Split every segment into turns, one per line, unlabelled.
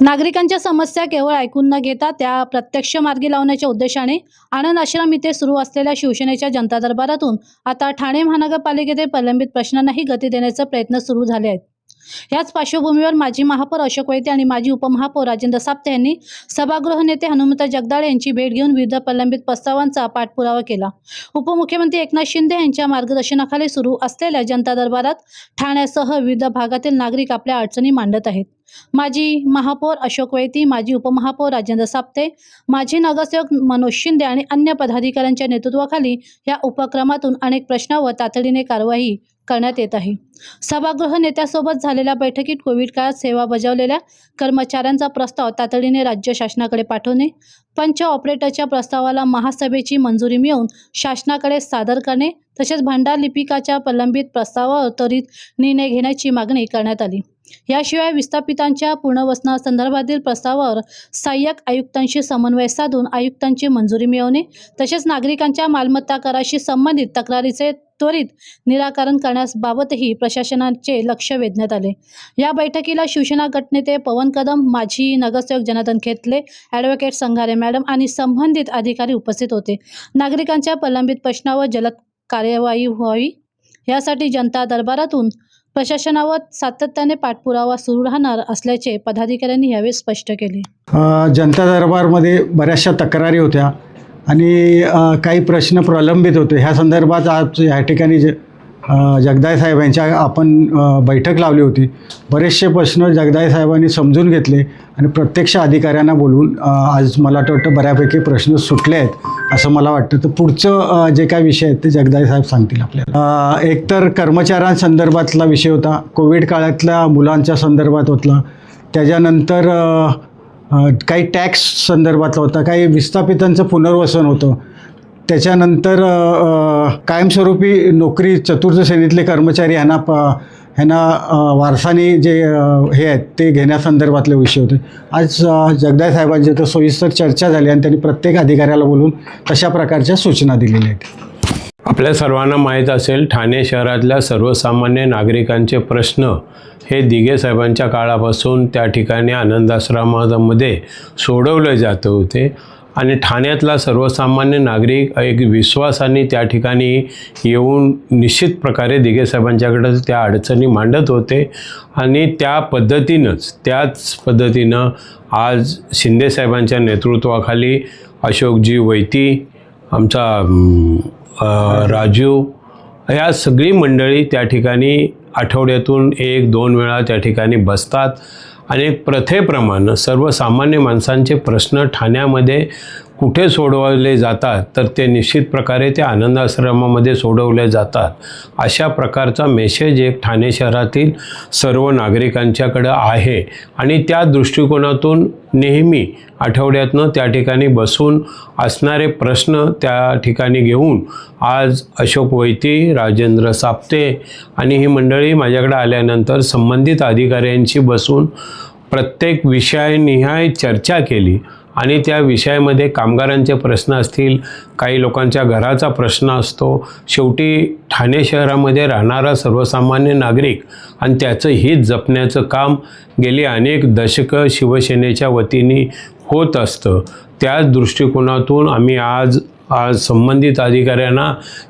नागरिकांच्या समस्या केवळ ऐकून न घेता त्या प्रत्यक्ष मार्गी लावण्याच्या उद्देशाने आनंद आश्रम येथे सुरू असलेल्या शिवसेनेच्या जनता दरबारातून आता ठाणे महानगरपालिकेतील प्रलंबित प्रश्नांनाही गती देण्याचे प्रयत्न सुरू झाले आहेत। याच पार्श्वभूमीवर माजी महापौर अशोक वैते आणि माजी उपमहापौर राजेंद्र साप्ते यांनी सभागृह नेते हनुमंत जगदाळे यांची भेट घेऊन विविध प्रलंबित प्रस्तावांचा पाठपुरावा केला। उपमुख्यमंत्री एकनाथ शिंदे यांच्या मार्गदर्शनाखाली सुरू असलेल्या जनता दरबारात ठाण्यासह विविध भागातील नागरिक आपल्या अडचणी मांडत आहेत। माजी महापौर अशोक वैते, माजी उपमहापौर राजेंद्र साप्ते, माजी नगरसेवक मनोज शिंदे आणि अन्य पदाधिकाऱ्यांच्या नेतृत्वाखाली या उपक्रमातून अनेक प्रश्नांवर तातडीने कारवाई करण्यात येत आहे। सभागृह नेत्यासोबत झालेल्या बैठकीत कोविड काळात सेवा बजावलेल्या कर्मचाऱ्यांचा प्रस्ताव तातडीने राज्य शासनाकडे पाठवणे, पंच ऑपरेटरच्या प्रस्तावाला महासभेची मंजुरी मिळवून शासनाकडे सादर करणे तसेच भांडार लिपिकाच्या प्रलंबित प्रस्तावावर त्वरित निर्णय घेण्याची मागणी करण्यात आली। याशिवाय विस्थापितांच्या पुनर्वसनासंदर्भातील प्रस्तावावर सहाय्यक आयुक्तांशी समन्वय साधून आयुक्तांची मंजुरी मिळवणे तसेच नागरिकांच्या मालमत्ता कराशी संबंधित तक्रारीचे त्वरित निराकरण करण्याबाबतही प्रशासनाचे लक्ष वेधण्यात आले। या बैठकीला शिवसेना गटनेते पवन कदम, माजी नगरसेवक जनार्दन खेतले, ॲडव्होकेट संघारे मॅडम आणि संबंधित अधिकारी उपस्थित होते। नागरिकांच्या प्रलंबित प्रश्नावर जलद कार्यवाही व्हावी यासाठी जनता दरबारातून प्रशासनावर सातत्याने पाठपुरावा सुरू राहणार असल्याचे पदाधिकाऱ्यांनी यावेळी स्पष्ट केले।
जनता दरबारमध्ये बऱ्याचशा तक्रारी होत्या आणि काही प्रश्न प्रलंबित होते। ह्या संदर्भात आज या ठिकाणी जगदाळे साहेब यांच्या आपण बैठक लावली होती। बरेचसे प्रश्न जगदाळे साहेबांनी समजून घेतले आणि प्रत्यक्ष अधिकाऱ्यांना बोलवून आज मला वाटतं बऱ्यापैकी प्रश्न सुटले आहेत असं मला वाटतं। तर पुढचं जे काही विषय आहेत ते जगदाळे साहेब सांगतील आपल्याला। एकतर कर्मचाऱ्यांसंदर्भातला विषय होता, कोविड काळातल्या मुलांच्या संदर्भात होता, त्याच्यानंतर काही टॅक्स संदर्भातला होता, काही विस्थापितांचं पुनर्वसन होतं, त्याच्यानंतर कायमस्वरूपी नोकरी चतुर्थ श्रेणीतले कर्मचारी ह्यांना वारसानी जे हे आहेत ते घेण्यासंदर्भातले विषय होते। आज जगदाळे साहेबांची तर सविस्तर चर्चा झाली आणि त्यांनी प्रत्येक अधिकाऱ्याला बोलून तशा प्रकारच्या सूचना दिलेल्या आहेत।
आपल्या सर्वांना माहीत असेल, ठाणे शहरातल्या सर्वसामान्य नागरिकांचे प्रश्न हे दिघे साहेबांच्या काळापासून त्या ठिकाणी आनंदाश्रमामध्ये सोडवले जात होते आणि ठाण्यातला सर्वसामान्य नागरिक एक विश्वासाने त्या ठिकाणी येऊन निश्चित प्रकारे दिघे साहेबांच्याकडे त्या अडचणी मांडत होते आणि त्याच पद्धतीनं आज शिंदे साहेबांच्या नेतृत्वाखाली अशोकजी वैते, आमचा राजू, या सगळी मंडळी त्या ठिकाणी आठवड्यातून 1-2 वेळा त्या ठिकाणी बसतात आणि प्रथेप्रमाणे सर्वसामान्य माणसांचे प्रश्न ठाण्यामध्ये कुठे सोडवले जातात तर ते निश्चित प्रकारे त्या आनंदाश्रमामध्ये सोडवले जातात। अशा प्रकारचा मेसेज एक ठाणे शहरातील सर्व नागरिकांच्याकडे आहे आणि त्या दृष्टिकोनातून नेहमी आठवड्यातनं त्या ठिकाणी बसून असणारे प्रश्न त्या ठिकाणी घेऊन आज अशोक वैते, राजेंद्र साप्ते आणि ही मंडळी माझ्याकडे आल्यानंतर संबंधित अधिकाऱ्यांशी बसून प्रत्येक विषयानिहाय चर्चा केली आणि त्या विषयामध्ये कामगारांचे प्रश्न असतील, काही लोकांच्या घराचा प्रश्न असतो, शेवटी ठाणे शहरामध्ये राहणारा सर्वसामान्य नागरिक आणि त्याचं हित जपण्याचं काम गेली अनेक दशकं शिवसेनेच्या वतीने होत असतं। त्याच दृष्टिकोनातून आम्ही आज संबंधित अधिकाऱ्यांना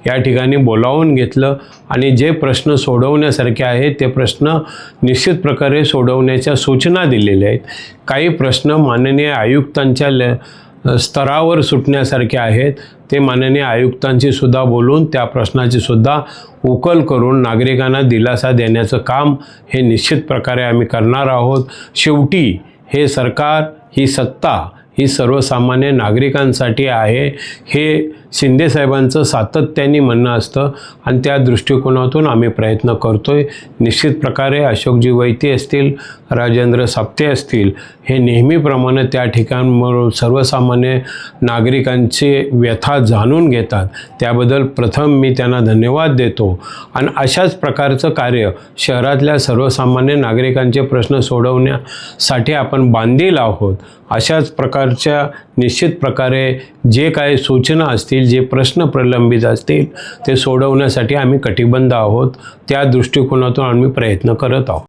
या ठिकाणी बोलावून घेतलं आणि जे प्रश्न सोडवण्यासारखे आहेत ते प्रश्न निश्चित प्रकारे सोडवण्याच्या सूचना दिलेल्या आहेत। काही प्रश्न माननीय आयुक्तांच्या स्तरावर सुटण्यासारखे आहेत, ते माननीय आयुक्तांशी सुद्धा बोलून त्या प्रश्नाची सुद्धा उकल करून नागरिकांना दिलासा देण्याचं काम हे निश्चित प्रकारे आम्ही करणार आहोत। शेवटी हे सरकार, ही सत्ता ही सर्वसामान्य नागरिकांसाठी आहे हे शिंदे साहेबांचं सातत्याने म्हणणं असतं आणि त्या दृष्टिकोनातून आम्ही प्रयत्न करतोय। निश्चित प्रकारे अशोकजी वैते असतील, राजेंद्र साप्ते असतील, हे नेहमीप्रमाणे त्या ठिकाणावर सर्वसामान्य नागरिकांचे व्यथा जाणून घेतात, त्याबद्दल प्रथम मी त्यांना धन्यवाद देतो आणि अशाच प्रकारचं कार्य शहरातल्या सर्वसामान्य नागरिकांचे प्रश्न सोडवण्यासाठी आपण बांधील आहोत। अशाच प्रकारच्या निश्चित प्रकारे जे काही सूचना असतील, जे प्रश्न प्रलंबित असतील ते सोडवण्यासाठी आम्ही कटिबद्ध आहोत। त्या दृष्टिकोनातून आम्ही प्रयत्न करत आहोत।